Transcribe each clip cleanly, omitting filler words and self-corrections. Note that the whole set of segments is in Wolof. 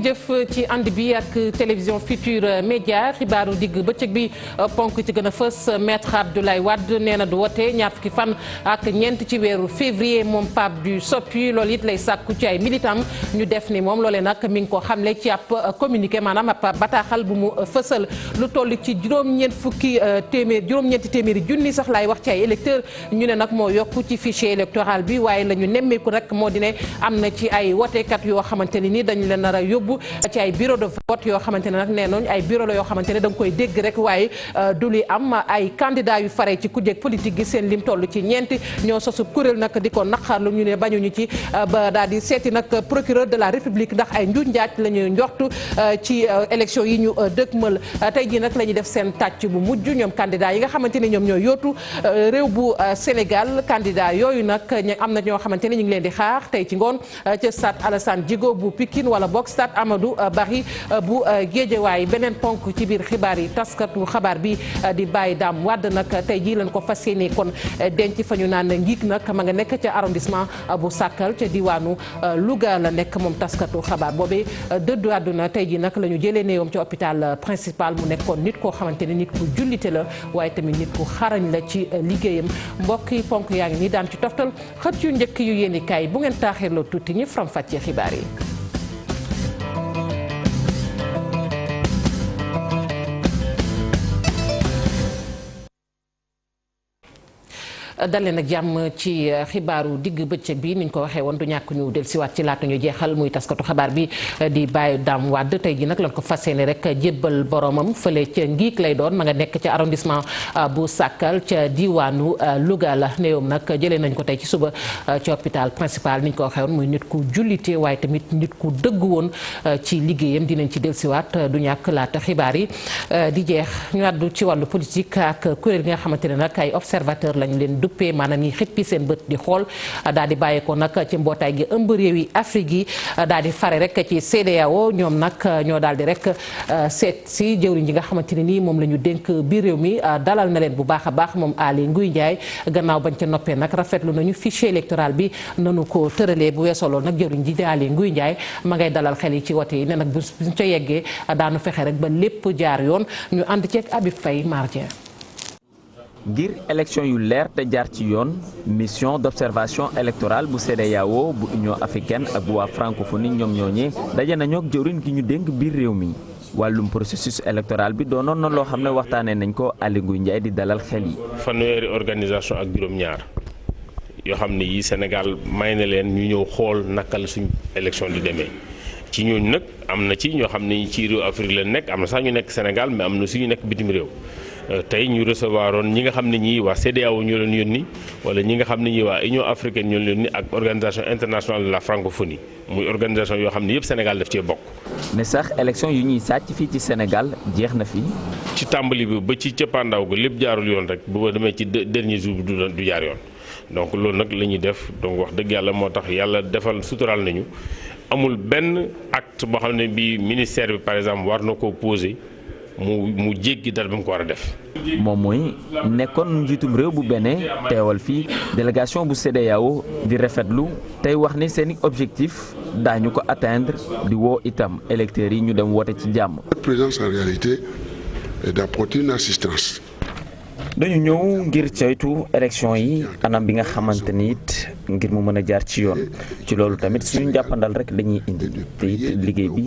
jëf ci ànd bi ak télévision Futurs Médias xibaaru digg bëccëg bi ponk ci gën a fës maître Abdoulaye Wade nee na du wote ñaar fukki fan ak ñeent ci weeru février moom Pape du Soppi loolu it lay sàkku ci ay militant ñu def ni moom loolee nag mi ngi ko xamle ci ab communiqué maanaam ab bataaxal bu mu fësal lu toll ci juróom-ñeenti téeméeri junni sax laay wax ci ay électeurs ñu ne nag moo yokk ci fichier électoral bi waaye la ñu nemmeeku rek moo di ne am na ci ay wotekat yoo xamante ne ni dañu leen nar a yóbbu ci ay bureau de vote yoo xamante ne nag nee nañ ay bureau la yoo xamante ne da nga koy dégg rek waaye du li am ay candidat yu fare ci kujjeeg politique gi seen lim toll ci ñeenti ñoo sosu kuréel nag di ko naqarlu ñu ne bañuñu ci ba daal di seeti nag procureur de la république ndax ay njuuj njaaj la ñu njortu ci élection yi ñu dëkkmal tey jii nag la ñuy def seen tàcc bu mujj ñoom candidat yi nga xamante ne ñoom ñoo yootu réew bu Sénégal candidat yooyu nag am na ñoo xamante ne ñu ngi leen di xaar tey ci ngoon ca stade Alassane Djigo bu Pikine wala boog stade Amadou Barry bu Guédiawaye beneen ponk ci biir xibaar yi taskatu xabaar bi di Baye Dame Wade nag tey jii lañ ko fas yéene kon denc fa ñu naan ngiig nag ma nga nekk ca arrondissement bu Sakal ca diwaanu Louga la nekk moom taskatu xabaar boobee dëddu àdduna tey jii nag la ñu jëlee néewam ci hôpital principal mu nekkoon nit koo xamante ne nit ku jullite la waaye tamit nit ku xarañ la ci liggéeyam mbokk yi ponk yaa ngi nii daan ci toftal xët yu njëkk yu yéeni kaay bu ngeen taaxirloo tuuti ñi faram fàccee xibaar yi. dal leen ak jàmm ci xibaaru digg bëccëg bi niñ ko waxee woon du ñàkk ñu dellusiwaat ci laata ñu jeexal muy taskatu xabaar bi di Baye Dame Wade tey ji nag lañ ko fas yéene rek jébbal boromam fële ca Ngiig lay doon ma nga nekk ca arrondissement bu Sakal ca diwaanu Louga la néewam nag jëlee nañ ko tey ci suba ci hôpital principal niñ ko waxee woon muy nit ku jullite waaye tamit nit ku dëgg woon ci liggéeyam dinañ ci dellusiwaat du ñàkk laata xibaar yi di jeex ñu àddu ci wàllu politique ak kuréel gi nga xamante ne nag ay observateur lañ leen duppee maanaam ñi xippi seen bët di xool daal di bàyyeekoo nag ci mbootaay gi ëmb réew yi Afrique yi daal di fare rek ci CEDEAO ñoom nag ñoo daal di rek seet si jëwriñ ji nga xamante ne nii moom la ñu dénk biir réew mi dalal na leen bu baax a baax moom Aly Ngouille Ndiaye gannaaw bañ ca noppee nag rafetlu nañu fichier électoral bi nanu ko tëralee bu weesoo loolu nag jëwriñ ji di Aly Ngouille Ndiaye ma ngay dalal xel yi ci wote yi ne nag buñ ca yeggee daanu fexe rek ba lépp jaar yoon ñu ànd ceeg Habib Faye Mardien. ngir élection yu leer te jaar ci yoon mission d'observation électorale bu CEDEAO bu Union africaine ak bu waa francophonie ñoom ñooñee daje nañoo ak jëwriñ gi ñu dénk biir réew mi wàllum processus électoral bi doonoon na loo xam ne waxtaanee nañ ko Aly Ngouille Ndiaye di dalal xel yi. fanweeri organisation ak juróom-ñaar yoo xam ne yi Sénégal may na leen ñu ñëw xool naka la suñ élection di demee ci ñooñu nag am na ci ñoo xam ne ci réew Afrique la nekk am na sax ñu nekk Sénégal mais am na suñu nekk bitim réew. tey ñu recevoir oon ñi nga xam ne ñii waa CEDEAO ñoo leen yónni wala ñi nga xam ne ñii waa Union africaine ñoo leen yónni ak organisation internationale de la francophonie muy organisation yoo xam ne yëpp Sénégal daf cee bokk. mais sax élection yu ñuy sàcc fii ci Sénégal jeex na fi. ci tàmbali bi ba ci cëppaandaw ga lépp jaarul yoon rek bu demee ci dernier jour bi du jaar yoon donc loolu nag la ñuy def donc wax dëgg yàlla moo tax yàlla defal suturaal nañu amul benn acte boo xam ne bii ministère bi par exemple war na koo posé. mu jéggi dal bi mu ko war a def. moom mooy nekkoon njiitum réew bu Bénin teewal fii délégation bu CEDEAO di rafetlu tey wax ni seeni objectif daañu ko atteindre di woo itam électeurs yi ñu dem woote ci jàmm. Notre présence en réalité est d'apporter une assistance. dañu ñëw ngir ceytu élection yi anam bi nga xamante ni it ngir mu mën a jaar ci yoon ci loolu tamit suñu njàppandal rek dañuy indi te it liggéey bi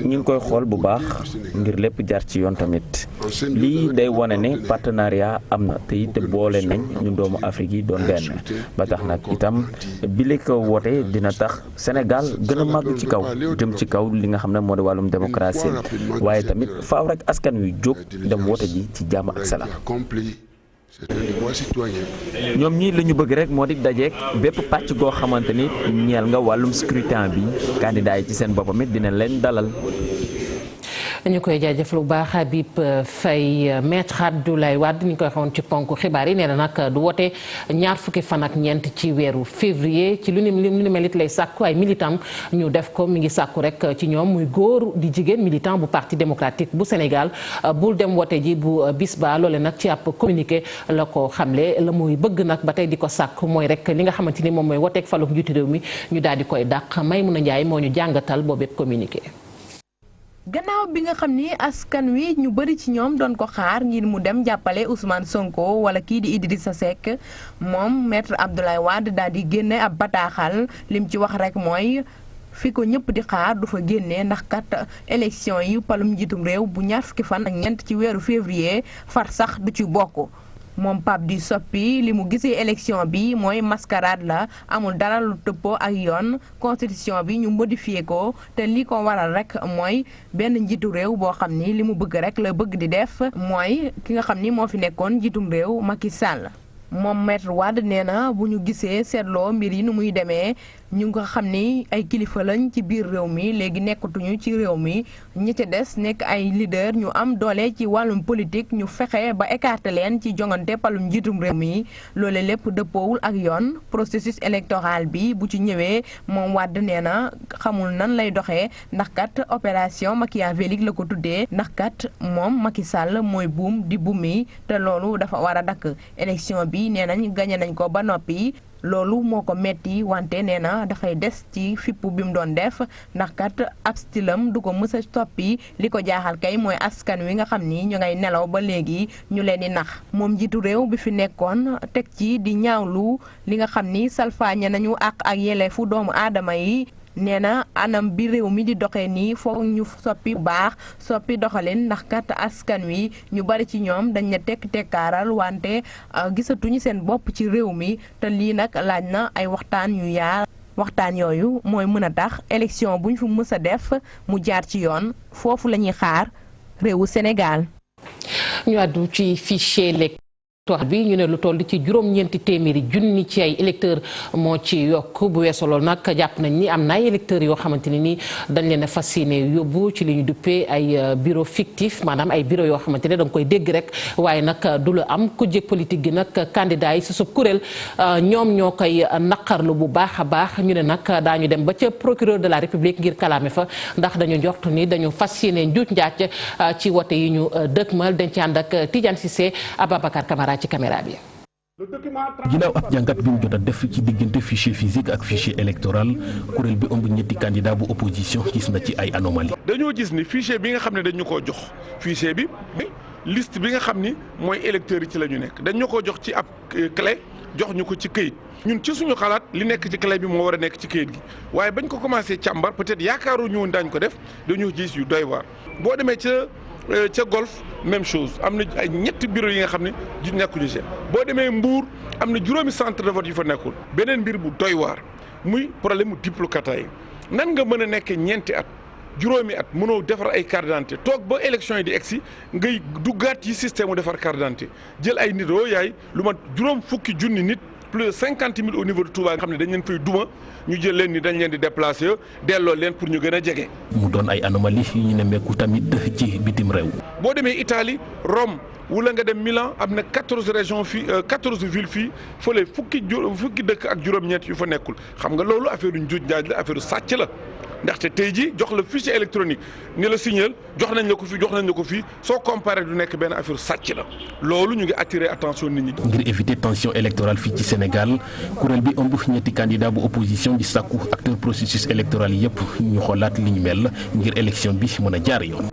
ñu ngi koy xool bu baax ngir lépp jaar ci yoon tamit lii day wane ne partenariat am na te it boole nañ ñu doomu Afrique yi doon benn ba tax nag itam bi li ko woote dina tax Sénégal gën a màgg ci kaw jëm ci kaw li nga xam ne moo di wàllum démocratie waaye tamit faaw rek askan wi jóg dem woote ji ci jàmm ak salaam. ñoom ñii li ñu bëgg rek moo di dajeek bépp pàcc goo xamante ni ñeel nga wàllum scrutin bi candidat yi ci seen boppam it dina leen dalal. ñu koy jaajëfal bu baax Habib Faye maître Abdoulaye Wade ni ñu koy waxoon ci ponk xibaar yi nee na nag du wote ñaar fukki fan ak ñeent ci weeru février ci lu ni mel it lay sàkku ay militant ñu def ko mi ngi sàkku rek ci ñoom muy góor di jigéen militant bu parti démocratique bu Sénégal bul dem wote ji bu bis ba loole nag ci ab communiqué la ko xamle la muy bëgg nag ba tey di ko sàkk mooy rek li nga xamante ni moom mooy woteeg faluk njiitu réew mi ñu daal di koy dàq Maimouna Ndiaye moo ñu jàngatal boobu communiqué. gannaaw bi nga xam ni askan wi ñu bëri ci ñoom doon ko xaar ngir mu dem jàppale Ousmane Sonko wala kii di Idrissa Seck moom maître Abdoulaye Wade daal di génne ab bataaxal lim ci wax rek mooy fi ko ñëpp di xaar du fa génne ndax kat élection yi palum njiitum réew bu ñaar fukki fan ak ñeent ci weeru février far sax du ci bokk. moom Pape di Soppi li mu gisee élection bi mooy mascarade la amul dara lu tëppoo ak yoon constitution bi ñu modifié ko te li ko waral rek mooy benn njiitu réew boo xam ni li mu bëgg rek la bëgg di def mooy ki nga xam ni moo fi nekkoon njiitum réew Macky Sall. moom maître Wade nee na bu ñu gisee seetloo mbir yi nu muy demee ñu nga xam ni ay kilifa lañ ci biir réew mi léegi nekkatuñu ci réew mi ñi ca des nekk ay leader ñu am doole ci wàllum politique ñu fexe ba écarter leen ci jongante palum njiitum réew mi loole lépp dëppoowul ak yoon processus électoral bi bu ci ñëwee moom Wade nee na xamul nan lay doxee ndax kat opération machiavélique la ko tuddee ndax kat moom Macky Sall mooy buum di bumi te loolu dafa war a dakk élection bi nee nañ gañe nañ ko ba noppi loolu moo ko metti wante nee na dafay des ci fippu bi mu doon def ndax kat ab stilam du ko mës a toppi li ko jaaxal kay mooy askan wi nga xam ni ñu ngay nelaw ba léegi ñu leen di nax moom njiitu réew bi fi nekkoon teg ci di ñaawlu li nga xam ni salfaañe nañu ak yelleefu doomu aadama yi nee na anam bi réew mi di doxee nii foog ñu soppi bu baax soppi doxalin ndax kat askan wi ñu bari ci ñoom dañ ne tekk tekkaaral wante gisatuñu seen bopp ci réew mi te lii nag laaj na ay waxtaan yu yaar waxtaan yooyu mooy mën a tax élection bu ñu fi mës a def mu jaar ci yoon foofu la ñuy xaar réewu Sénégal. ñu àddu ci fichier électoral bi ñu ne lu toll ci juróom-ñeenti téeméeri junni ci ay électeurs moo ci yokk bu weesoo loolu nag jàpp nañ ni am na ay électeurs yoo xamante ne ni dañ leen a fas yéene yóbbu ci li ñu duppee ay bureau fictif maanaam ay bureau yoo xamante ne da nga koy dégg rek waaye nag du la am ku jég politique gi nag candidat yi su sub kuréel ñoom ñoo koy naqarlu bu baax a baax ñu ne nag daañu dem ba ca procureur de la république ngir kalaame fa ndax dañu njort ni dañu fas yéene njuuj njaaj ci wote yi ñu dëkkmal dañ ci ànd ak Tidiane Cissé Ababacar Camara ci caméra bi. ginnaaw ab jàngat bi mu jot a def ci diggante fichier physique ak fichier électoral kuréel bi ëmb ñetti candidat bu opposition gis na ci ay anomalie. dañoo gis ni fichier bi nga xam ne dañu koo jox fichier bi liste bi nga xam ni mooy électeurs yi ci la ñu nekk dañu ko jox ci ab clé jox ñu ko ci këyit ñun ci suñu xalaat li nekk ci clé bi moo war a nekk ci këyit gi waaye bañ ko commencé càmbar peut-être yaakaaru ñu woon daañu ko def dañoo gis yu doy waar boo demee ca golf même chose am na ay ñetti bureau yi nga xam ne ji nekkuñu seen boo demee Mbour am na juróomi centre de vote yu fa nekkul beneen mbir bu doy waar muy problème mu diplocata yi nan nga mën a nekkee ñeenti at juróomi at mënoo defar ay carte d'identité toog ba élection yi di egsi ngay duggaat yi système mu defar carte d'identité jël ay nit yaay lu mat juróom fukki junni nit plus de 50 000 au niveau de Touba nga xam ne dañ leen fay duma ñu jël leen ni dañ leen di déplacer delloo leen pour ñu gën a jege. mu doon ay anomalie yu ñu nemmeeku tamit ci bitim réew. boo demee Italie Rome wala nga dem Milan am na 14 régions fii 14 villes fii fële fukki dëkk ak juróom-ñeent yu fa nekkul xam nga loolu affaire yu njuuj njaaj la affaire sàcc la. ndaxte tey ji jox la fichier électronique ni la signal jox nañ la ko fii jox nañ la ko fii soo comparé du nekk benn affaire sàcc la loolu ñu ngi attirer attention nit ñi. ngir éviter tension électorale fii ci Sénégal kuréel bi ëmb ñetti candidat bu opposition di sàkku acteur processus électoral yëpp ñu xoolaat li ñu mel ngir élection bi mën a jaar yoon.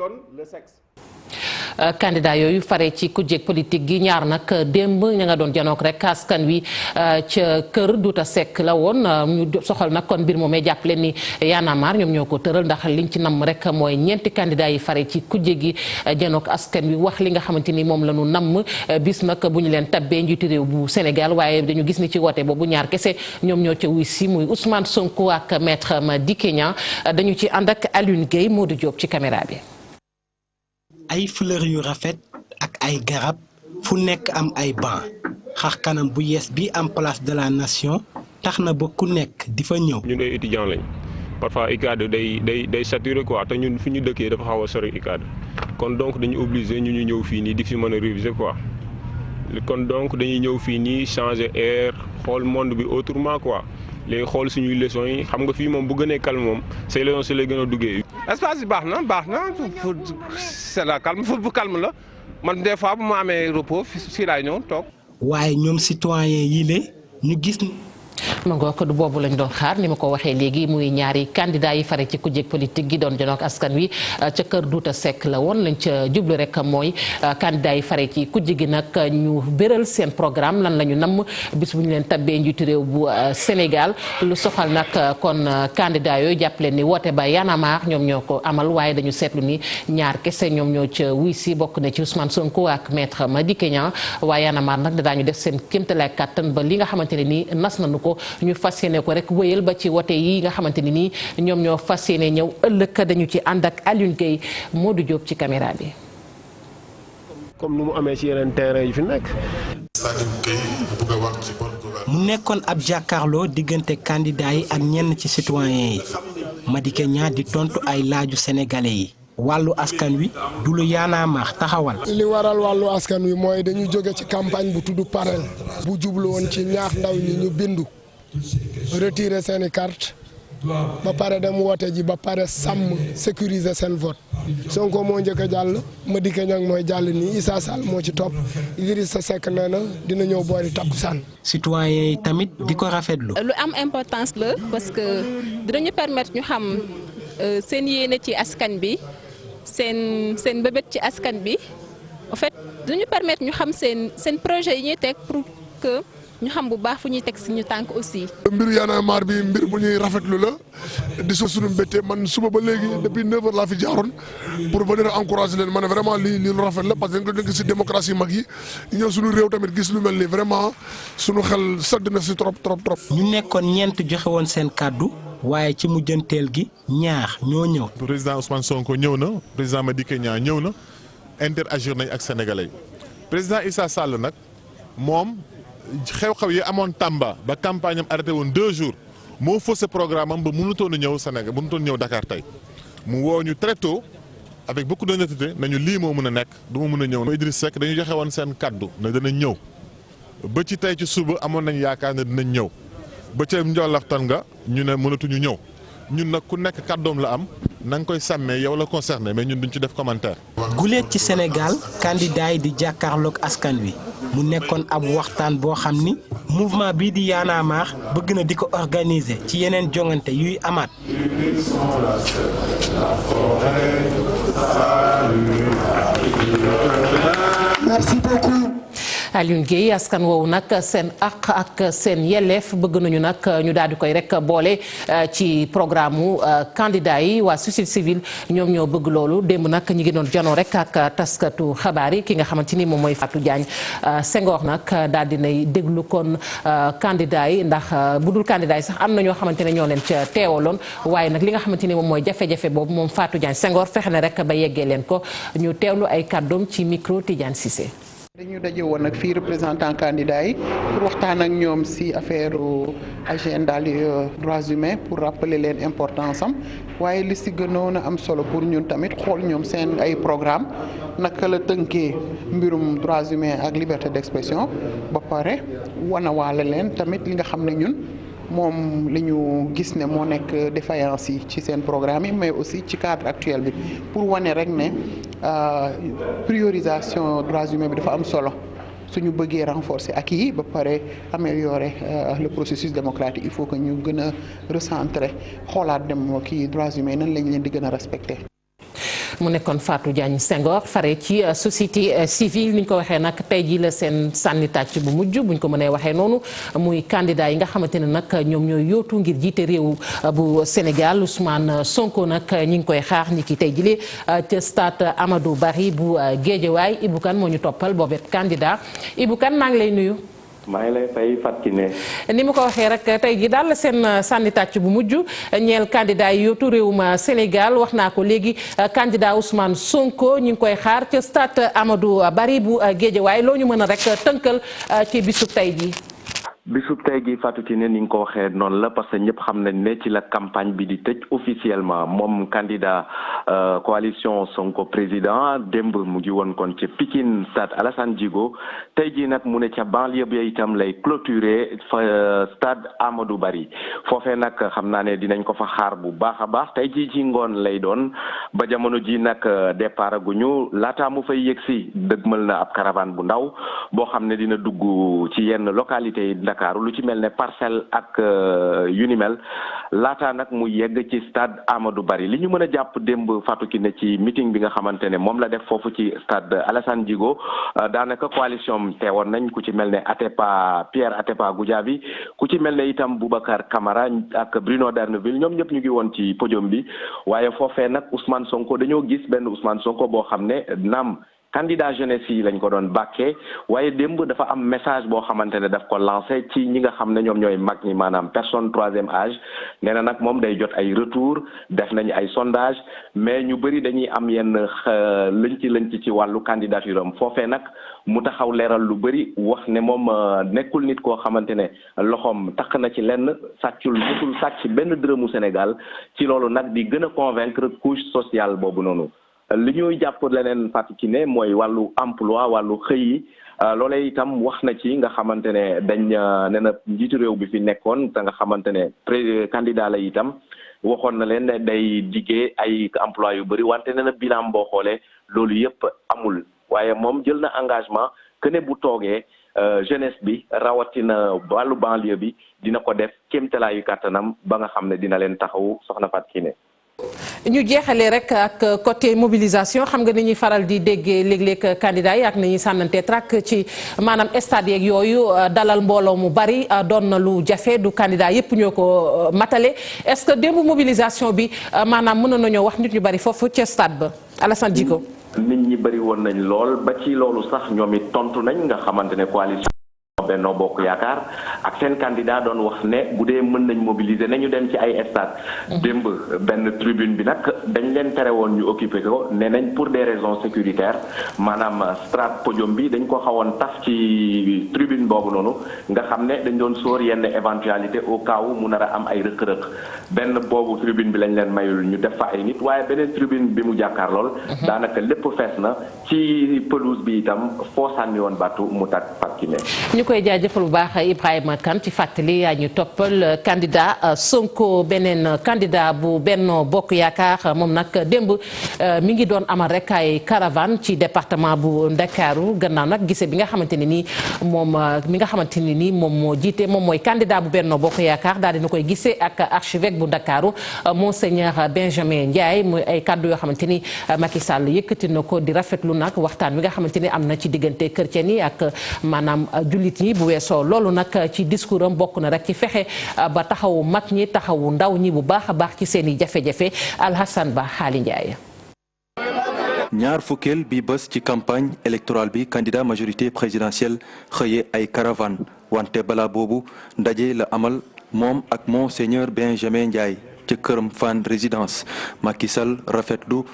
candidat yooyu fare ci kujjeeg politique gi ñaar nag démb ña nga doon janook rek askan wi ca kër Douta Seck la woon ñu soxal nag kon mbir moomee jàpp leen ni Y'en a marre ñoom ñoo ko tëral ndax liñ ci namm rek mooy ñeenti candidat yi fare ci kujje gi janook askan wi wax li nga xamante ni moom la ñu namm bis nag bu ñu leen tabbee njiitu réew bu Sénégal waaye dañu gis ni ci woote boobu ñaar kese ñoom ñoo ca wuy si muy Ousmane Sonko ak maître Madické Niang dañu ci ànd ak Alioune Gueye Modou Diop ci caméra bi. ay fleurs yu rafet ak ay garab fu nekk am ay banc xar kanam bu yees bi am place de la nation tax na ba ku nekk di fa ñëw. ñun ay étudiants lañ parfois UCAD day saturé quoi te ñun fi ñu dëkkee dafa xaw a sori UCAD kon donc dañu obligé ñu ñëw fii nii di fi mën a réviser quoi kon donc dañuy ñëw fii nii changer air xool monde bi autrement quoi léegi xool suñuy leçons yi xam nga fii moom bu gënee calme moom say leçons si lay gën a duggee. espace bi baax na pour c'est la calme fu calme la man des fois bu ma amee repos fii laay ñëw toog. waaye ñoom citoyen yi le ñu gis. ma ngoog du boobu lañ doon xaar ni ma ko waxee léegi muy ñaari candidat yi fare ci kujje politique gi doon janook askan wi ca kër Douta Seck la woon lañ ca jublu rek mooy candidat yi fare ci kujje gi nag ñu béral seen programme lan la ñu namm bis bu ñu leen tabbee njiitu réew bu Sénégal lu soxal nag kon candidat yooyu jàpp leen ni woote ba Y'en a marre ñoom ñoo ko amal waaye dañu seetlu ni ñaar kese ñoom ñoo ca wuy si bokk na ci Ousmane Sonko ak maître Madické Niang waaye Y'en a marre nag daañu def seen kéemtalaay kàttan ba li nga xamante ne nii nas nañu ko ñu fas yéene ko rek wéyal ba ci wote yi nga xamante ni nii ñoom ñoo fas yéene ñëw ëllëg dañu ci ànd ak Alioune Gueye Modou Diop ci caméra bi. comme nu mu amee ci yeneen terrain yi fi nekk. mu nekkoon ab jàkkaarloo diggante candidat yi ak ñenn ci citoyens yi Madické Niang di tontu ay laaju sénégalais yi. wàllu askan wi du lu Y'en a marre taxawal. li waral wàllu askan wi mooy dañu jóge ci campagne bu tudd parrain bu jublu woon ci ñaax ndaw ñi ñu bindu retirer seeni carte ba pare dem woote ji ba pare sàmm sécuriser seen vote Sonko moo njëkk a jàll Madické Niang mooy jàll nii Issa Sall moo ci topp Idrissa Seck nee na dina ñëw boori takkusaan. citoyens yi tamit di ko rafetlu. lu am importance la parce que dinañu permettre ñu xam seen yéene ci askan bi. seen bébét ci askan bi en fait dañu permettre ñu xam seen projet yi ñuy teg pour que ñu xam bu baax fu ñuy teg suñu tànk aussi. mbiru Y'en a marre bi mbir bu ñuy rafetlu la di suñu mbétte man suba ba léegi depuis 9 heures laa fi jaaroon pour venir encourager leen ma ne vraiment lii lu rafet la parce que dañ ko gis si démocratie mag yi ñëw suñu réew tamit gis lu mel ni vraiment suñu xel sedd na si trop. ñu nekkoon ñeent joxe woon seen kàddu. waaye ci mujjanteel gi ñaar ñoo ñëw. président Ousmane Sonko ñëw na président Madické Niang ñëw na interagir nañ ak sénégalais président Issa Sall nag moom xew-xew yi amoon Tamba ba campagne am arrêté woon 2 jours moo faussé programme am ba mënutoon a ñëw Sénégal mënutoon ñëw Dakar tey mu woo ñu très tôt avec beaucoup d'honnêteté nañu lii moo mën a nekk du ma mën a ñëw. Idriss Seck dañu joxe woon seen kaddu ne danañ ñëw ba ci tey ci suba amoon nañ yaakaar ne dinañ ñëw. ba ca njolaxtan nga ñu ne mënatuñu ñëw ñun nag ku nekk kàddoom la am na nga koy sàmmee yow la concerné mais ñun duñ ci def commentaire. guleet ci Sénégal candidat yi di jàkkaarloog askan wi mu nekkoon ab waxtaan boo xam ni mouvement bii di Y'en a marre bëgg na di ko organiser ci yeneen jongante yuy amaat. Merci beaucoup. Alioune Gueye askan woowu nag seen àq ak seen yelleef bëgg nañu nag ñu daal di koy rek boole ci programme mu candidat yi waa société civile ñoom ñoo bëgg loolu démb nag ñi ngi doon janoo rek ak taskatu xabaar yi ki nga xamante ni moom mooy Fatou Diagne Senghor nag daal di nay déglu kon candidat yi ndax bu dul candidat yi sax am na ñoo xamante ne ñoo leen ca teewaloon waaye nag li nga xamante ni moom mooy jafe-jafe boobu moom Fatou Diagne Senghor fexe na rek ba yeggee leen ko ñu teewlu ay kàddoom ci micro Tidiane Cissé. dañu daje woon nag fii représentant candidat yi pour waxtaan ak ñoom ci affaire agenda droits humains pour rappeler leen importance am waaye li ci gënoon a am solo pour ñun tamit xool ñoom seen ay programme naka la tënkee mbirum droits humains ak liberté d'expression ba pare wanawaale leen tamit li nga xam ne ñun moom li ñu gis ne moo nekk défaillance yi ci seen programme yi mais aussi ci cadre actuel bi pour wane rek ne priorisation droits humains bi dafa am solo suñu bëggee renforcer ak yi ba pare améliorer le processus démocratique il faut que ñu gën a recentrer xoolaat dem kii droits humains nan lañ leen di gën a respecter. mu nekkoon Fatou Diagne Senghor fare ci société civile ni ñu ko waxee nag tey jii la seen sànni tàcc bu mujj buñ ko mënee waxee noonu muy candidat yi nga xamante ne nag ñoom ñooy yootu ngir jiite réew bu Sénégal Ousmane Sonko nag ñi ngi koy xaar ni ki tey jii ca stade Amadou Barry bu Guédiawaye Ibou Kane moo ñu toppal boobet candidat Ibou Kane maa ngi lay nuyu. maa ngi lay fay Fatou ni ma ko waxee rek tey jii daal seen sànni tàcc bu mujj ñeel candidat yi yootu réewum Sénégal wax naa ko léegi candidat Ousmane Sonko ñu ngi koy xaar ca stade Amadou Barry bu Guédiawaye loo ñu mën a rek tënkal ci bisub tey jii. bisub tey gi Fatou Kiné ni nga ko waxee noonu la parce que ñëpp xam nañ ne ci la campagne bi di tëj officiellement moom candidat coalition Sonko président démb mu ngi woon kon ci Pikine stade Alassane Djigo tey jii nag mu ne ca banlieue bi itam lay clôturer fa stade Amadou Barry foofee nag xam naa ne dinañ ko fa xaar bu baax a baax tey jii ci ngoon lay doon ba jamono ji nag départ guñu laataa mu fay yegsi dëgmal na ab caravane bu ndaw boo xam ne dina dugg ci yenn localité yi Ndakaaru lu ci mel ne Parcelles ak yu ni mel laataa nag mu yegg ci stade Amadou Barry li ñu mën a jàpp démb Fatou Kiné ci meeting bi nga xamante ne moom la def foofu ci stade Alassane Djigo daanaka coalition teewoon nañ ku ci mel ne Pierre Atepa Goudiaby ku ci mel ne itam Boubacar Camara ak Bruno D'Erneville ñoom ñëpp ñu ngi woon ci podium bi waaye foofee nag Ousmane Sonko dañoo gis benn Ousmane Sonko boo xam ne naam candidat jeunesse yi lañ ko doon bàkkee waaye démb dafa am message boo xamante ne daf ko lancé ci ñi nga xam ne ñoom ñooy mag ñi maanaam personne troisième âge nee na nag moom day jot ay retour def nañu ay sondage mais ñu bëri dañuy am yenn lënc ci wàllu candidature am foofee nag mu taxaw leeral lu bëri wax ne moom nekkul nit koo xamante ne loxoom takk na ci lenn sàccul musul sàcc benn dërëmu Sénégal ci loolu nag di gën a convaincre couche sociale boobu noonu li ñuy jàpp leneen Fatou Kiné mooy wàllu emploi wàllu xëy yi loolee itam wax na ci nga xamante ne dañ ne na njiitu réew bi fi nekkoon te nga xamante ne candidat la itam waxoon na leen ne day diggee ay emploi yu bëri wante ne na bilan boo xoolee loolu yëpp amul waaye moom jël na engagement que ne bu toogee jeunesse bi rawatina wàllu banlieue bi dina ko def kéemtalaayu kàttanam ba nga xam ne dina leen taxawu soxna Fatou Kiné. ñu jeexalee rek ak côté mobilisation xam nga ni ñuy faral di déggee léeg-léeg candidat yi ak ni ñuy sànnante track ci maanaam stade yeeg yooyu dalal mbooloo mu bari doon na lu jafe du candidat yépp ñoo ko matale est-ce que démb mobilisation bi maanaam mënoon nañoo wax nit ñu bari foofu ca stade ba Alassane Djigo. nit ñi bari woon nañ lool ba ci loolu sax ñoom it tontu nañ nga xamante ne coalition Benno Bokk Yaakaar ak seen candidat doon wax ne bu dee mën nañ mobiliser nañu dem ci ay stade démb benn tribune bi nag dañ leen tere woon ñu occuper ko ne nañ pour des raisons sécuritaires maanaam stade podium bi dañ ko xawoon taf ci tribune boobu noonu nga xam ne dañ doon sóor yenn éventualité au cas où mu nar a am ay rëq-rëq benn boobu tribune bi lañ leen mayul ñu def fa ay nit waaye beneen tribune bi mu jàkkaar lool daanaka lépp fees na ci pelouse bi itam foo sànni woon battu mu tag Fatou Kiné. ñu koy jaajëfal bu baax Ibrahima Kane ci fàttali yaa ñu toppal candidat Sonko beneen candidat bu Benno Bokk Yaakaar moom nag démb mi ngi doon amal rek ay caravane ci département bu Ndakaaru gannaaw nag gise bi nga xamante ne nii moom mi nga xamante ne nii moom moo jiite moom mooy candidat bu Benno Bokk Yaakaar daal dina koy gisee ak archevêque bu Ndakaaru Monseigneur Benjamin Ndiaye muy ay kàddu yoo xamante ni Macky Sall yëkkati na ko di rafetlu nag waxtaan wi nga xamante ni am na ci diggante chrétien yi ak maanaam jullit ñi bu weesoo loolu nag ci discours am bokk na rek ci fexe ba taxawu mag ñi taxawu ndaw ñi bu baax a baax ci seen i jafe-jafe Alhassane Ba Xaali Ndiaye. ñaar fukkeel bi bés ci campagne électorale bi candidat majorité présidentielle xëye ay caravane wante balaa boobu ndaje la amal moom ak Monseigneur Benjamin Ndiaye ca këram Fann Résidence Macky Sall rafetlu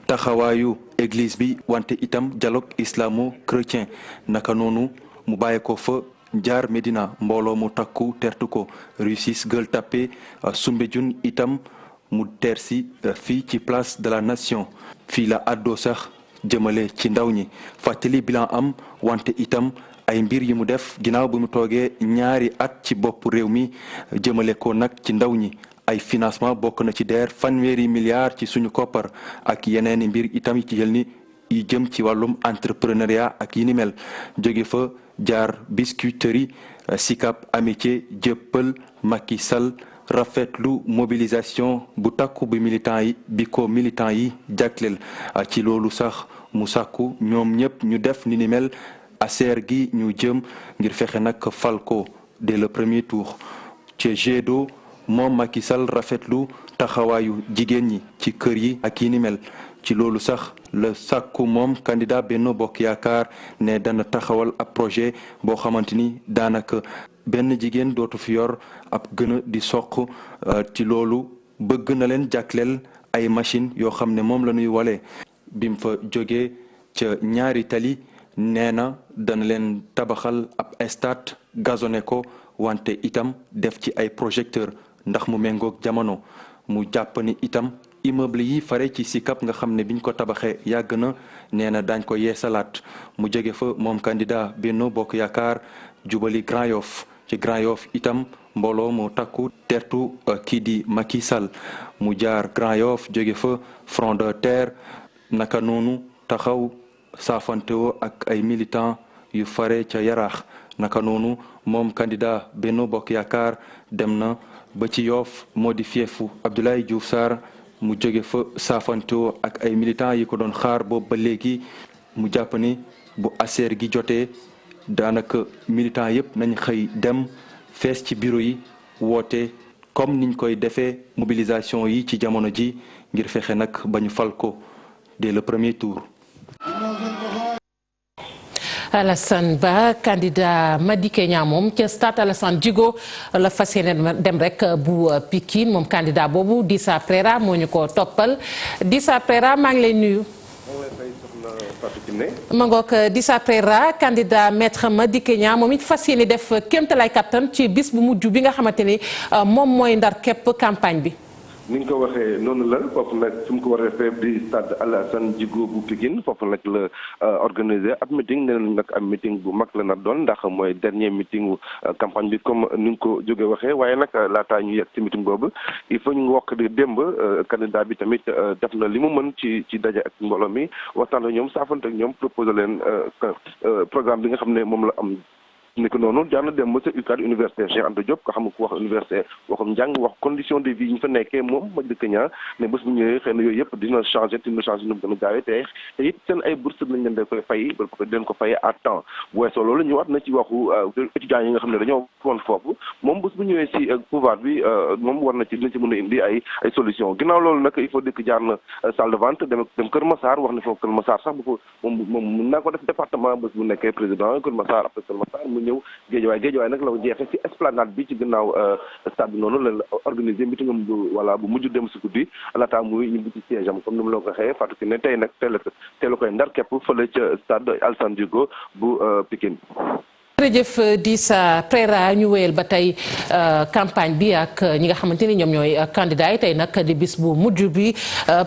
taxawaayu église bi wante itam dialogue islamo-chrétien naka noonu mu bàyyi ko fa jaar Médina mbooloo mu takku tertu ko Rufisque Gueule Tapée Soumbédioune itam mu tersi fii ci place de la nation fii la àddoo sax jëmale ci ndaw ñi fàttali bilan am wante itam ay mbir yi mu def ginnaaw bi mu toogee ñaari at ci bopp réew mi jëmale ko nag ci ndaw ñi ay financement bokk na ci DER fanweeri milliards ci suñu koppar ak yeneen mbir itam ci jël ni yi jëm ci wàllum entrepreneuriat ak yi ni mel jóge fa jaar Biscuiterie Sicap Amitié jëppal Macky Sall rafetlu mobilisation bu takku bi militant yi jagleel ci loolu sax mu sàkku ñoom ñëpp ñu def ni ni mel aser gi ñu jëm ngir fexe nag fal ko dès le premier tour ci G2 moom Macky Sall rafetlu taxawaayu jigéen ñi ci kër yi ak yi ni mel ci loolu sax la sàkku moom candidat Benno Bokk Yaakaar ne dana taxawal ab projet boo xamante ni daanaka benn jigéen dootu fi yor ab gën a di soq ci loolu bëgg na leen jàkkleel ay machine yoo xam ne moom la ñuy wale bi mu fa jógee ca ñaari tali nee na dana leen tabaxal ab stade gazonné ko wante itam def ci ay projecteur ndax mu méngoog jamono mu jàpp ni itam immeuble yi fare ci Sicap nga xam ne biñ ko tabaxee yàgg na nee na daañ ko yeesalaat mu jóge fa moom candidat Benno Bokk Yaakaar jubali Grand Yoff ci Grand Yoff itam mbooloo mu takku tertu kii di Macky Sall mu jaar Grand Yoff jóge fa Front de Terre naka noonu taxaw saafantewoo ak ay militants yu fare ca Yaraax naka noonu moom candidat Benno Bokk Yaakaar dem na ba ci Yoff moo di fiefu Abdoulaye Diouf Sarr mu jóge fa saafantoo ak ay militants yi ko doon xaar boobu ba léegi mu jàpp ni bu aseer gi jotee daanaka militants yëpp nañ xëy dem fees ci bureau yi woote comme niñ koy defee mobilisation yi ci jamono ji ngir fexe nag ba ñu fal ko dès le premier tour. Alassane Ba candidat Madické Niang moom ca stade Alassane Djigo la fas yéene dem rek bu Pikine moom candidat boobu Dissa Préra moo ñu ko toppal Dissa Préra maa ngi lay nuyu. ma ngoog Dissa Préra candidat maître Madické Niang moom it fas yéene def kéemtalaay kattan ci bis bu mujj bi nga xamante ni moom mooy ndar képp campagne bi. ni nga ko waxee noonu la foofu nag su mu ko war a defee di stade Alassane Djigo bu Pikine foofu nag la organisé ab meeting nee nañ nag am meeting bu mag la na doon ndax mooy dernier meeting campagne bi comme ni nga ko jógee waxee waaye nag laataa ñu yegg ci meeting boobu il faut ñu wax di démb candidat bi tamit def na li mu mën ci daje ak mbooloo mi waxtaan ak ñoom saafante ak ñoom proposé leen programme bi nga xam ne moom la am. ni ko noonu jaar na dem ba ca UCAD université Cheikh Anta Diop nga xam ko wax université waxam njàng wax condition de vie yi ñu fa nekkee moom Madické Niang ne bés bu ñëwee xëy na yooyu yëpp dina changé nu mu gën a gaawee te it seen ay bourse lañ leen da koy fay ba den ko fay à temps bu weesoo loolu ñëwaat na ci waxu étudiants yi nga xam ne dañoo woon foofu moom bés bu ñëwee si pouvoir bi moom war na ci dina ci mën a indi ay solution ginnaaw loolu nag il faut dikk jaar na salle de vente dem Kër Massar wax ne foofu Kër Massar sax bu ko moom mën naa ko def département bés bu nekkee président Kër Massar après Kër Massar ñëw Géejawaay nag la ko jeexee ci esplanade bi ci gannaaw stade bi noonu la organisé meetingam bu bu mujj dem si guddi laata muy ñu ci siège am comme ni mu la ko waxee Fatou Kiné tey nag teel a koy ndar képp fële ca stade Alassane Djigo bu Pikine. jërëjëf Dissa Préra ñu wéyal ba tey campagne bi ak ñi nga xamante ni ñoom ñooy candidat yi tey nag di bis bu mujj bi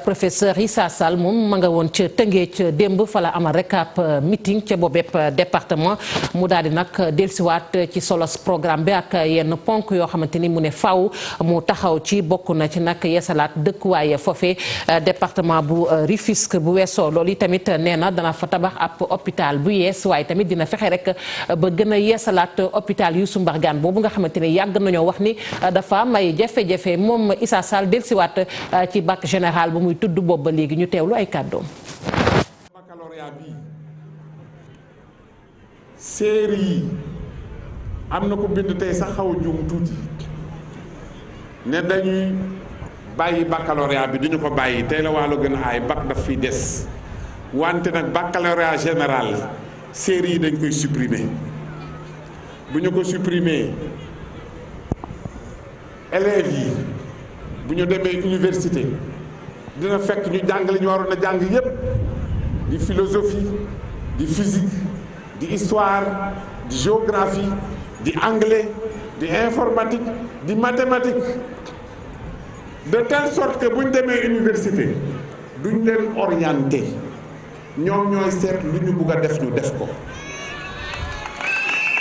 professeur Issa Sall moom ma nga woon ca Tëngéej démb fa la amal rek ab meeting ca boobepp département mu daal di nag dellusiwaat ci solos programme bi ak yenn ponk yoo xamante ni mu ne faw mu taxaw ci bokk na ci nag yeesalaat dëkkuwaay foofe département bu Rufisque bu weesoo loolu yi tamit nee na dana fa tabax ab hôpital bu yees waaye tamit dina fexe rek ba gën a yeesalaat hôpital Youssou Mbargane boobu nga xamante ne yàgg nañoo wax ni dafa may jafe-jafe moom Issa Sall dellusiwaat ci bac général bu muy tudd boobu ba léegi ñu teewlu ay kàddoom. baccalauréat bi série yi am na ko bind tey sax xaw a juum tuuti ne dañuy bàyyi baccalauréat bi duñu ko bàyyi tey la wàllu gën a aay bac daf fiy des wante nag baccalauréat général série yi dañ koy supprimer. bu ñu ko supprimer élèves yi bu ñu demee université dina fekk ñu jàng li ñu waroon a jàng yépp di philosophie di physique di histoire di géographie di anglais di informatique di mathématique de telle sorte que bu ñu demee université duñ leen orienté ñoom ñooy seet lu ñu bugg a def ñu def ko.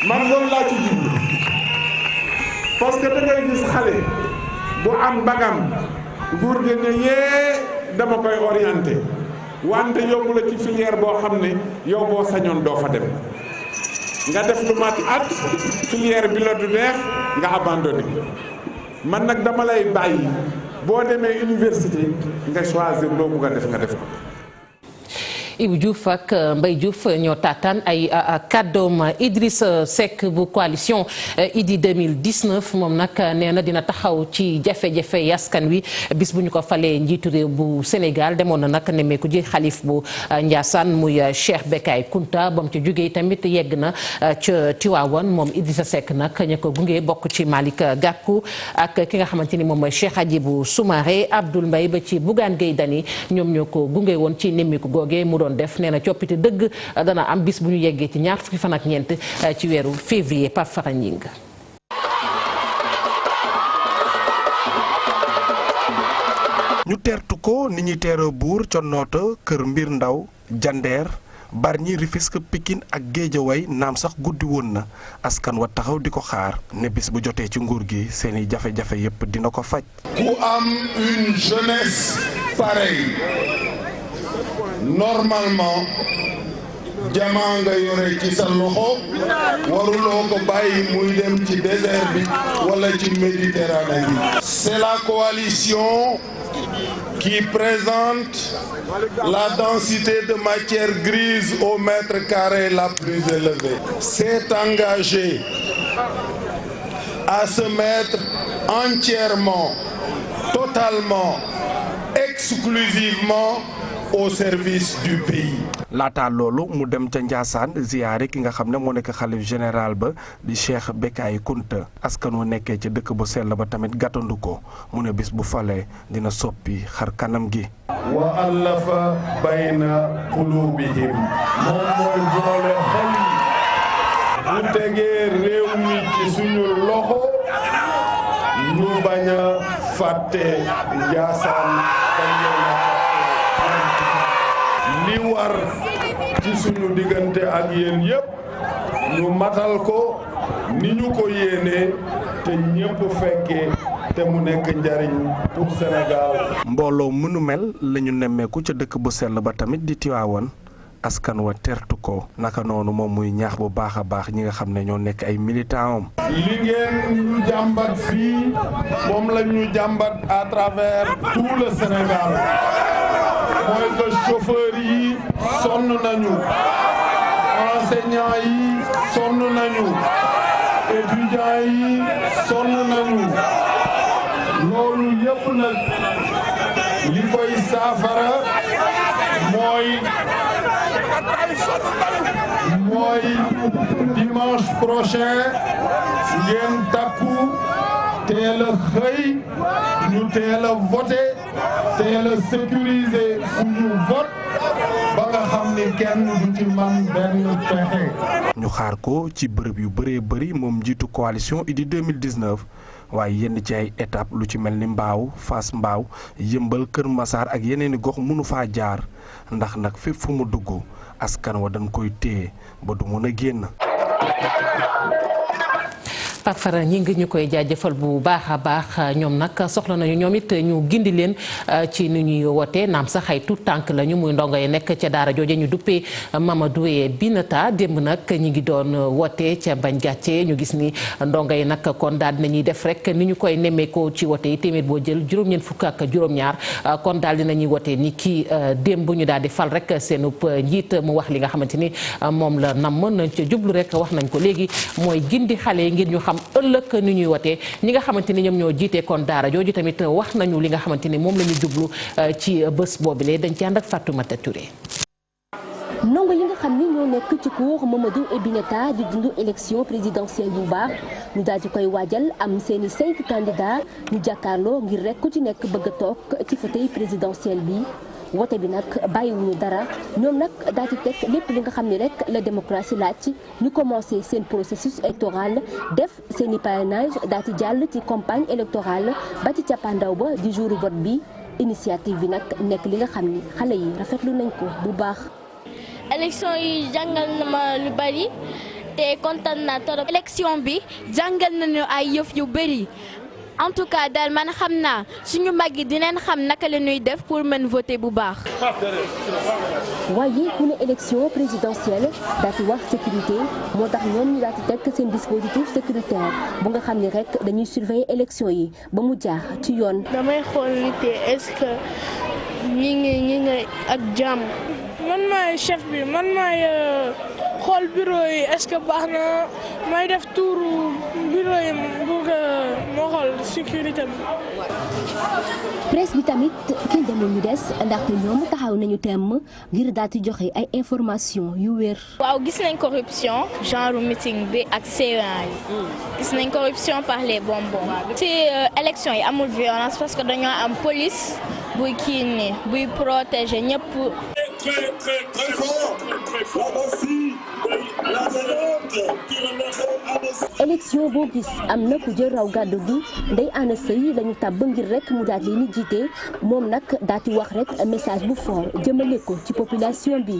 man loolu laa ci jublu parce que da ngay gis xale bu am bagam nguur gi ne yee dama koy orienté wante yóbbu la ci filière boo xam ne yow boo sañoon doo fa dem nga def lu mat at filière bi la du neex nga abandonné man nag dama lay bàyyi boo demee université nga choisir loo bugg a def nga def ko. Ibou Diouf ak Mbaye Diouf ñoo taataan ay kàddoom Idrissa Seck bu coalition Idy 2019 moom nag nee na dina taxaw ci jafe-jafe askan wi bis bu ñu ko falee njiitu réew bu Sénégal demoon na nag nemmeeku ji xalif bu Ndiassane muy Cheikh Bekay Kounta ba mu ci jógee tamit yegg na ca Tiwaawan moom Idrissa Seck nag ña ko gunge bokk ci Malick Gakou ak ki nga xamante ni moom mooy Cheikh Hadjibou Soumaré Abdoul Mbaye ba ci Bougane Gueye Dany ñoom ñoo ko gunge woon ci nemmeeku googee mu doon def nee na coppite dëgg dana am bis bu ñu yeggee ci ñaar fukki fan ak ñeent ci weeru février par Faranying. ñu teertu ko ni ñuy teeroo buur ca noota kër mbir ndaw jandeer Bargny Rufisque Pikine ak Guédiawaye naam sax guddi woon na askan wa taxaw di ko xaar ne bis bu jotee ci nguur gi seeni jafe-jafe yépp dina ko faj. ku am une jeunesse pareille normalement jamaa nga yore ci sa loxo waruloo ko bàyyi muy dem ci désert bi wala ci Méditerranée bi. C'est la coalition qui présente la densité de matière grise au mètre carré la plus élevée. S'est engagé à se mettre entièrement, totalement, exclusivement au service du pays. laata loolu mu dem ca Ndiassane ziyaare ki nga xam ne moo nekk xalif général ba di Cheikh Bekay Kunta askan wu nekkee ca dëkk bu sell ba tamit gàttandu ko mu ne bis bu falee dina soppi xar kanam gi. wa allafa bayna qulubihim moom mooy boole xol yi bu tegee réew mi ci suñu loxo ñu bañ a fàtte Ndiassane li war ci suñu diggante ak yéen yépp ñu matal ko ni ñu ko yéenee te ñépp fekkee te mu nekk njariñ pour Sénégal. mbooloo mënu mel lañu nemmeeku ca dëkk bu sell ba tamit di Tiwaawoon askan wa tertu ko naka noonu moom muy ñaax bu baax a baax ñi nga xam ne ñoo nekk ay militants am. li ngeen ñu jàmbat fii moom la ñu jàmbat à travers tout le Sénégal mooy que chauffeurs yi sonn nañu enseignants yi sonn nañu étudiants yi sonn nañu loolu yëpp nag li koy saafara mooy dimanche prochain ngeen takku teel a xëy ñu teel a voté teel a sécuriser suñu vote ba nga xam ni kenn du ci man benn pexe. ñu xaar ko ci bërëb yu bëree bëri moom njiitu coalition Idy 2019 waaye yenn ci ay étape lu ci mel ni Mbaaw Fass Mbaaw Yëmbal Kër Massar ak yeneeni gox mënu faa jaar ndax nag fépp fu mu dugg askan wa dañ koy téye ba du mën a génn. Pape Fara ñi ngi ñu koy jaajëfal bu baax a baax ñoom nag soxla nañu ñoom it ñu gindi leen ci ni ñuy wootee naam sax ay tout tànk lañu muy ndongo yi nekk ca daara jooje ñu duppee Mamadou et Binata démb nag ñi ngi doon wootee ca bañ gàcce ñu gis ni ndongo yi nag kon daal dinañuy def rek ni ñu koy nemmeekoo ci wote yi téeméer boo jël juróom-ñeent fukk ak juróom-ñaar kon daal dinañuy wootee ni kii démb ñu daal di fal rek seenub njiit mu wax li nga xamante ni moom la nam nañ ca jublu rek wax nañ ko léegi mooy gindi xale yi ngir ñu xam ëllëg ni ñuy wotee ñi nga xamante ni ñoom ñoo jiitee kon daara jooju tamit wax nañu li nga xamante ni moom la ñu jublu ci bés boobule dañ ci ànd ak Fatoumata Touré. ndongo yi nga xam ni ñoo nekk ci cours Mamadou et Binata di dund élection présidentielle bu baax ñu daal di koy waajal am seeni 5 candidats ñu jàkkaarloo ngir rek ku ci nekk bëgg a toog ci fauteuil présidentiel bi. wote bi nag bàyyiwuñu dara ñoom nag daal di teg lépp li nga xam ni rek la démocratie laaj ñu commencé seen processus électoral def seen i parrainage daal di jàll ci campagne électorale ba ci cappaandaw ba di jour vote bi initiative bi nag nekk li nga xam ni xale yi rafetlu nañ ko bu baax. élection yi jàngal na ma lu bari te kontaan naa torop. élection bi jàngal nañu ay yëf yu bari. en tout cas daal man xam naa suñu mag yi dinañ xam naka la ñuy def pour mën voter bu baax. waaye ku ne élection présidentielle daal di wax sécurité moo tax ñoom ñu daal di teg seen dispositif sécuritaire bu nga xam ne rek dañuy surveiller élection yi ba mu jaar ci yoon. damay xool nit est-ce que ñi ngi ak jàmm. man maay chef bi man maay xool bureau yi est-ce que baax na may def tour bureau yi pour que moo xool sécurité bi. presse bi tamit kenn demul ñu des ndaxte ñoom taxaw nañu temm ngir daal di joxe ay information yu wér. waaw gis nañ corruption genre meeting bi ak CEA yi. gis nañ corruption par les bonbons. ci élection yi amul violence parce que dañoo am police buy kii nii buy protéger ñëpp. Très fort. Voici la présidente qui remercie. élection boo gis am na ku jël raw gàddu gi Ndeye Anna Seye lañu tàbb ngir rek mu daal di ni jiite moom nag daal di wax rek message bu fort jëmale ko ci population bi.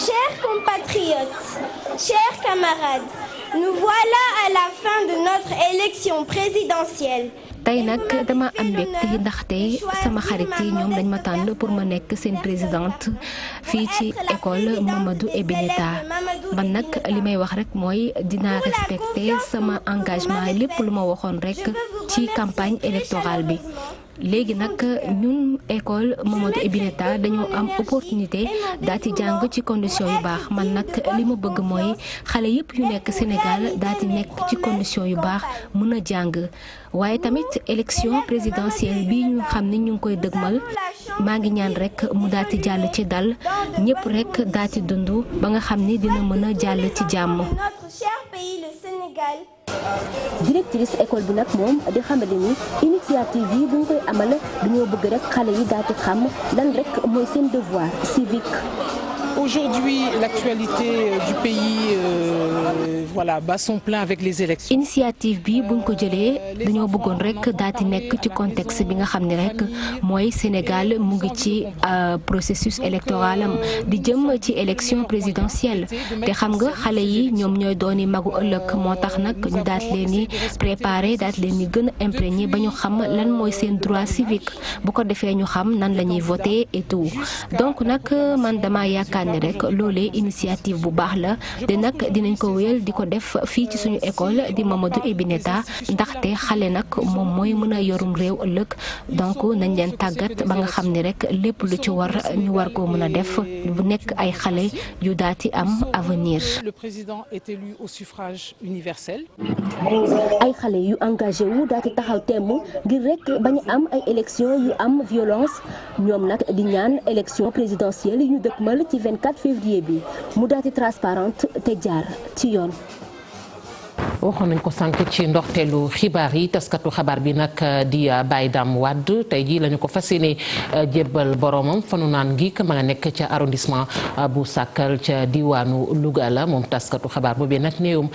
Chers compatriotes, chers camarades, nous voilà à la fin de notre élection présidentielle. tey nag dama am mbégte ndaxte sama xarit yi ñoom dañ ma tànn pour ma nekk seen présidente fii ci école Mamadou Ebineta man nag li may wax rek mooy dinaa respecter sama engagement lépp lu ma waxoon rek ci campagne électorale bi. léegi nag ñun école Mamadou Ebineta dañoo am opportunité daal di jàng ci condition yu baax man nag li ma bëgg mooy xale yëpp yu nekk Sénégal daal di nekk ci condition yu baax mën a jàng waaye tamit élection présidentielle bi ñu xam ne ñu ngi koy dëgmal maa ngi ñaan rek mu daal di jàll ci dal ñëpp rek daal di dund ba nga xam ni dina mën a jàll ci jàmm. directrice école bi nag moom di xamale ni initiative yi bu ñu koy amal dañoo bëgg rek xale yi daal di xam lan rek mooy seen devoir civique. Aujourd'hui, l'actualité du pays bat son plein avec les élections. Initiative bi buñ ko jëlee dañoo bëggoon rek daal di nekk ci contexte bi nga xam ne rek mooy Sénégal mu ngi ci processus électoral am di jëm ci élection présidentielle te xam nga xale yi ñoom ñooy dooni magu ëllëg moo tax nag ñu daal leen ni préparer daal leen ni gën a imprégné ba ñu xam lan mooy seen droit civique bu ko defee ñu xam nan la ñuy voter et tout donc nag man dama yaakaar ne rek loolee initiative bu baax la te nag dinañ ko wéyal di ko def fii ci suñu école di Mamadou Ebineta ndaxte xale nag moom mooy mën a yorum réew ëllëg donc nañ leen tàggat ba nga xam ne rek lépp lu ci war ñu war koo mën a def bu nekk ay xale yu daati am avenir. Le président est élu au suffrage universel. ay xale yu engagé wu daati taxaw temm ngir rek bañ am ay élection yu am violence ñoom nag di ñaan élection présidentielle yu ñu dëkkmal ci 24 février bi mu daati transparente te jaar ci yoon. waxoon nañ ko sànq ci ndorteelu xibaar yi taskatu xabaar bi nag di Baye Dame Wade tey jii lañu ko fas yéene jébbal boromam fanu naan ngi ma nga nekk ca arrondissement bu Sakal ca diwaanu Louga la moom taskatu xabaar boobee nag néewum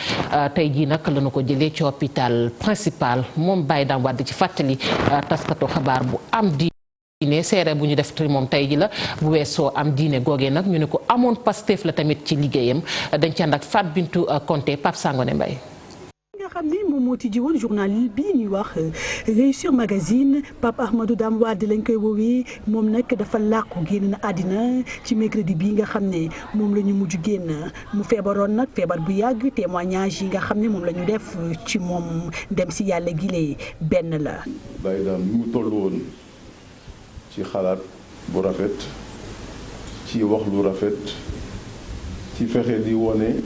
tey jii nag lañu ko jëlee ci hôpital principal moom Baye Dame Wade ci fàttali taskatu xabaar bu am diine seere bu ñu def tri moom tey ji la bu weesoo am diine googee nag ñu ne ko amoon Pastef la tamit ci liggéeyam dañ ci ànd ak Fat Bintou Konté Pape Sangone Mbaye nga xam ni moom moo tijji woon journal bii ñuy wax Réussir magazine Pape Ahmadou Dame Wade lañ koy woowee moom nag dafa làqu génn na àddina ci mercredi bii nga xam ne moom la ñu mujj génn mu feebaroon nag feebar bu yàgg témoignage yi nga xam ne moom la ñu def ci moom dem si yàlla gilee benn la. Baye Dame ni mu toll woon ci xalaat bu rafet ci wax lu rafet ci fexe di wone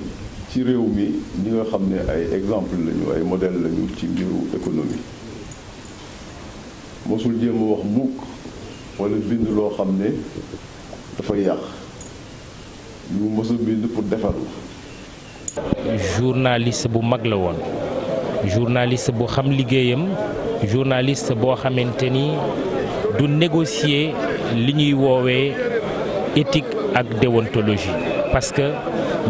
ci réew mi ñi nga xam ne ay exemple lañu ay modèle lañu ci mbiru économie mosul jéem a wax mukk wala bind loo xam ne dafa yàq ñu mos a bind pour defar la. journaliste bu mag la woon journaliste bu xam liggéeyam journaliste boo xamante ni du négocier li ñuy woowee éthique ak déontologie parce que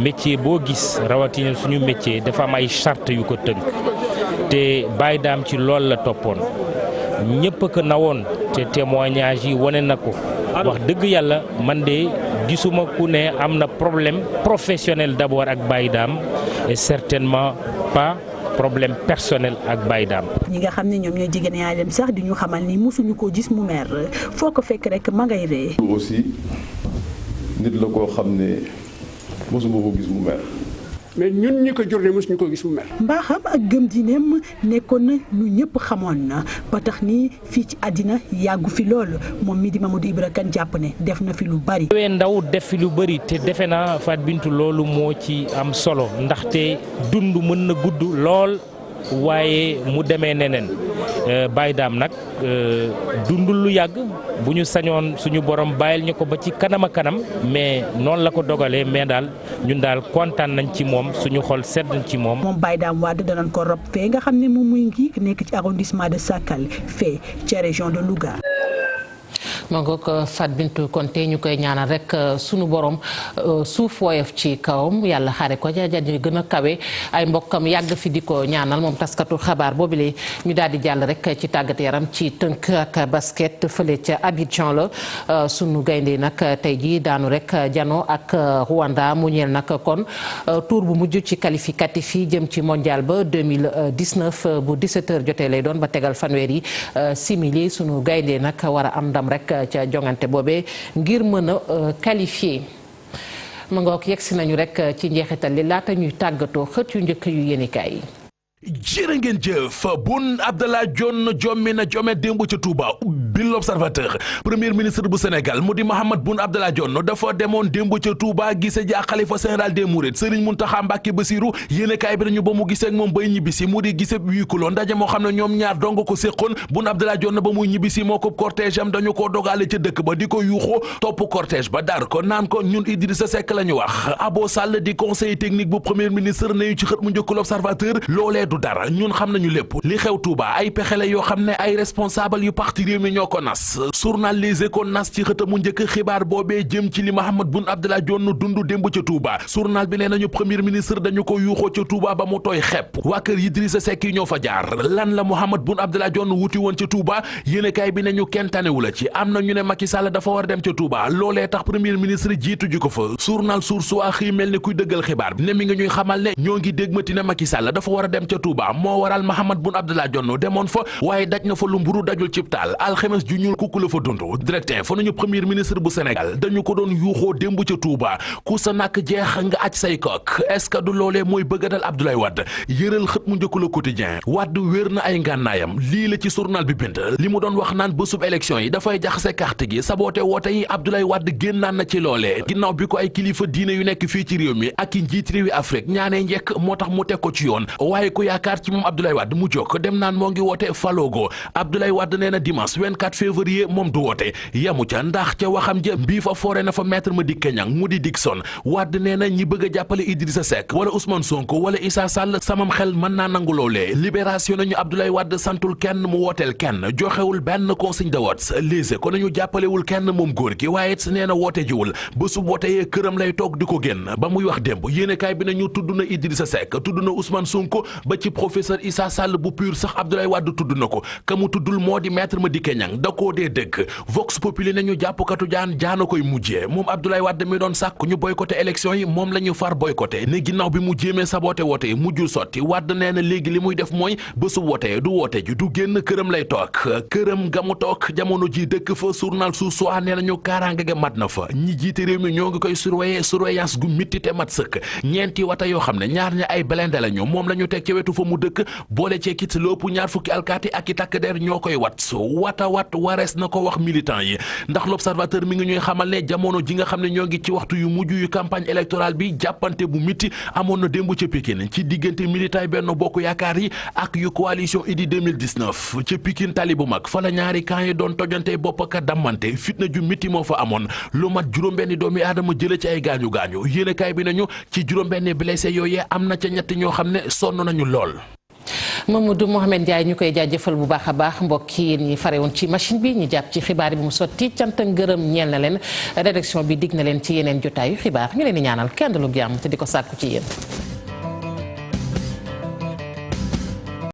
métier boo gis rawatina suñu métier dafa am ay charte yu ko tënk te Baye Dame ci loolu la toppoon ñëpp ko nawoon te témoignage yi wane na ko wax dëgg yàlla man de gisuma ku ne am na problème professionnel d'abord ak Baye Dame et certainement pas problème personnel ak Baye Dame. ñi nga xam ne ñoom ñooy jigéen yaayam sax di ñu xamal ni mosuñu ko gis mu mer foo ko fekk rek ma ngay ree. aussi nit la koo xam ne mosuma ko gis mu mer. mais ñun ñi ko jur ne mosuñu ko gis mu mer. mbaaxam ak gëm diineem nekkoon na lu ñëpp xamoon na ba tax ni fii ci àddina yàggu fi lool moom mi di Mamadou Ibra Kane jàpp ne def na fi lu bari. ndaw def fi lu bari te defe naa Fat Bintou loolu moo ci am solo ndaxte dund mën na gudd lool waaye mu demee neneen Baye Dame nag dundul lu yàgg bu ñu sañoon suñu borom bàyyil ñu ko ba ci kanam a kanam mais noonu la ko dogalee mais daal ñun daal kontaan nañ ci moom suñu xol sedd ci moom. moom Baye Dame Wade danañ ko rob fee nga xam ne moom muy ngi nekk ci arrondissement de Sakal fee ca région de Louga. ma ngoog Fat Bintou Konté ñu koy ñaanal rek sunu borom suuf woyof ci kawam yàlla xaare ko jaajëf ñu gën a kawe ay mbokkam yàgg fi di ko ñaanal moom taskatu xabaar boobule ñu daal di jàll rek ci tàggat yaram ci tënk ak basket fële ca Abidjan la sunu gaynde nag tey jii daanu rek jano ak Rwanda mu ñeel nag kon tour bu mujj ci qualificatif yi jëm ci mondial ba 2019 bu 17h jotee lay doon ba tegal fanweeri simili sunu gaynde nag war a am ndam rek ca jongante boobee ngir mën a qualifié ma ngoog yegsi nañu rek ci njeexital li laata ñuy tàggatoo xët yu njëkk yu yéenekaay yi. jërë ngeen jëf Boun Abdallah Dionne jommi na jome démb ca Touba bi l'Observateur premier ministre bu Sénégal mu di Mahammed Boun Abdallah Dionne dafa demoon démb ca Touba gise ji ak xalifa général des Mourides Serigne Mountakha Mbacké Bassirou yéenekaay bi nañu ba mu gisee ak moom bay ñibbisi mu di gise huis clos ndaje moo xam ne ñoom ñaar dong ko séqoon Boun Abdallah Dionne ba muy ñibbisi moo ko cortège am dañu ko dogale ca dëkk ba di ko yuuxoo topp cortège ba dar ko naan ko ñun Idrissa Seck la ñu wax Abo Sall di conseiller technique bu premier ministre nañu ci xët mu njëkk l'Observateur loolee du dara ñun xam nañu lépp li xew Touba ay pexe la yoo xam ne ay responsable yu parti réew mi ñoo ko nas journal Les Échos nas ci xët mu njëkk xibaar boobee jëm ci li Mahammed Boun Abdallah Dionne dund démb ca Touba journal bi nee nañu premier ministre dañu ko yuuxoo ca Touba ba mu tooy xepp waa kër Idrissa Seck yi ñoo fa jaar lan la Mahammed Boun Abdallah Dionne wuti woon ca Touba yéenekaay bi ne ñu kenn tanewu la ci am na ñu ne Macky Sall dafa war a dem ca Touba loolee tax premier ministre jiitu ji ko fa journal Source A xëy mel ni kuy dëggal xibaar ne mi nga ñuy xamal ne ñoo ngi dégmati ne Macky Sall dafa war a dem ca Touba moo waral Mahammed Boun Abdallah Dionne demoon fa waaye daj na fa lu mburu dajul cib taal alxemes ju ñuul kukku la fa dund direct fa nañu premier ministre bu Sénégal dañu ko doon yuuxoo démb ca Touba ku sa nakk jeex nga aj say kook est-ce que du loolee mooy bëgg a dal Abdoulaye Wade yëral xët mu njëkk la quotidien Wade wér na ay ngànnaayam lii la ci journal bi bind li mu doon wax naan bésub élection yi dafay jaxase carte gi saboote woote yi Abdoulaye Wade génnaan na ci loolee ginnaaw bi ko ay kilifa diine yu nekk fii ci réew mi ak i njiit réewi Afrique ñaanee njekk moo tax mu teg ko ci yoon waaye ku yaakaar ci moom Abdoulaye Wade mu jóg dem naan moo ngi woote falogo Abdoulaye Wade nee na dimanche 24 février moom du woote yamu ca ndax ca waxam ja mbii fa foore na fa maître Madické Niang mu di Dickson Wade nee na ñi bëgg a jàppale Idrissa Seck wala Ousmane Sonko wala Issa Sall samam xel mën naa nangu loolee libération nañu Abdoulaye Wade santul kenn mu wooteel kenn joxewul benn consigne de vote lise ko nañu jàppalewul kenn moom góor gi waaye it nee na woote jiwul bésu woote yee këram lay toog di ko génn ba muy wax démb yéenekaay bi nañu tudd na Idrissa Seck tudd na Ousmane Sonko ba ci professeur Issa Sall bu pur sax Abdoulaye Wade tudd na ko ka mu tuddul moo di maître Madické Niang da koo dee dëgg Vox Populi nañu jàppkatu jaana koy mujjee moom Abdoulaye Wade mi doon sàkk ñu boycotté élection yi moom la ñu far boycotté ne ginnaaw bi mu jéemee saboté woote yi mujjul sotti Wade nee na léegi li muy def mooy bésu woote du woote ji du génn këram lay toog këram ga mu toog jamono ji dëkk fa journal Source A nee nañu kaaraange ga mat na fa ñi jiite réew mi ñoo ngi koy surveillance gu mitti te mat sëkk ñeenti wata yoo xam ne ñaar ña ay blindé lañu moom la ñu teg ci wetu fa mu dëkk boole ci kit lépp ñaar fukki alkaati ak i takk der ñoo koy wat warees na ko wax militant yi ndax l'Observateur mi ngi ñuy xamal ne jamono ji nga xam ne ñoo ngi ci waxtu yu mujj yu campagne électorale bi jàppante bu mitti amoon na démb ca Pikine ci diggante militant yi Benno Bokk Yaakaar yi ak yu coalition Idy 2019 ca Pikine tali bu mag fa la ñaari camp yi doon tojante bopp ka dammante fitna ju mitti moo fa amoon lu mat juróom-benni doomi aadama jële ci ay gaañu-gaañu yéenekaay bi nañu ci juróom-benni blessé yooyee am na ca ñett ñoo xam ne sonn nañu lool. Mamadou Mohamed Ndiaye ñu koy jaajëfal bu baax a baax mbokk yi ñi fare woon ci machine bi ñu jàpp ci xibaar bi mu sotti cant ak ngërëm ñeel na leen rédaction bi dig na leen ci yeneen jotaayu xibaar ñu leen di ñaanal kenn lu jàmm te di ko sàkku ci yéen.